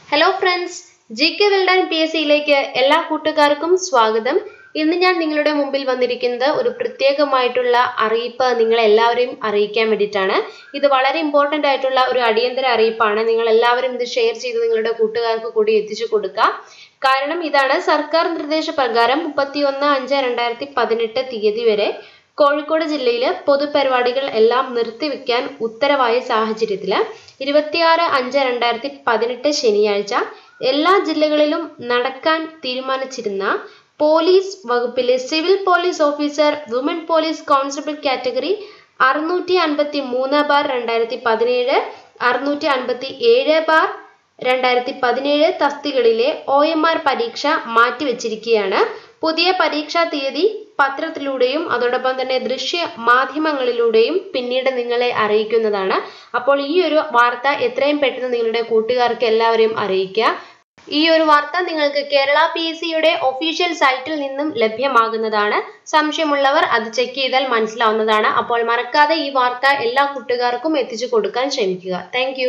Hello friends, GK Wildan PSC-യിലേക്ക് എല്ലാ കൂട്ടുകാർക്കും സ്വാഗതം. ഇന്ന് ഞാൻ നിങ്ങളുടെ മുമ്പിൽ വന്നിരിക്കുന്നത് ഒരു പ്രത്യേകമായിട്ടുള്ള അറിയിപ്പ് നിങ്ങളെ എല്ലാവരെയും അറിയിക്കാൻ വേണ്ടിയിട്ടാണ്. ഇത് വളരെ ഇമ്പോർട്ടന്റ് ആയിട്ടുള്ള ഒരു അടിയന്തര അറിയിപ്പാണ്. നിങ്ങൾ എല്ലാവരും ഇത് ഷെയർ ചെയ്ത് നിങ്ങളുടെ കൂട്ടുകാർക്ക് കൂടി എത്തിച്ചു കൊടുക്കുക. കാരണം ഇതാണ് സർക്കാർ നിർദ്ദേശപ്രകാരം 31/5/2018 തീയതി വരെ കോഴിക്കോട് ജില്ലയിലെ പൊതുപരിപാടികൾ എല്ലാം നിർത്തിവെക്കാൻ ഉത്തരവായ സാഹചര്യത്തിൽ 26/5/2018 ശനിയാഴ്ച എല്ലാ ജില്ലകളിലും നടക്കാൻ തീരുമാനിച്ചിരുന്ന പോലീസ് വകുപ്പിലെ civil police officer woman police constable category 653/2017 657/2017 തസ്തികകളിലെ OMR പരീക്ഷ മാറ്റിവെച്ചിരിക്കുകയാണ്. പുതിയ പരീക്ഷാ തീയതി പത്രത്തിലൂടെയും അതോടൊപ്പം തന്നെ ദൃശ്യ മാധ്യമങ്ങളിലൂടെയും പിന്നീട് നിങ്ങളെ അറിയിക്കുന്നതാണ്. അപ്പോൾ ഈ ഒരു വാർത്ത എത്രയും പെട്ടെന്ന് നിങ്ങളുടെ കൂട്ടുകാർക്ക് എല്ലാവരെയും അറിയിക്കുക. ഈ ഒരു വാർത്ത നിങ്ങൾക്ക് കേരള PSC-യുടെ ഒഫീഷ്യൽ സൈറ്റിൽ നിന്നും ലഭ്യമാകുന്നതാണ്. സംശയമുള്ളവർ അത് ചെക്ക് ചെയ്താൽ മനസ്സിലാവുന്നതാണ്. അപ്പോൾ മറക്കാതെ ഈ വാർത്ത എല്ലാ കൂട്ടുകാർക്കും എത്തിച്ചു കൊടുക്കാൻ ശ്രമിക്കുക. താങ്ക്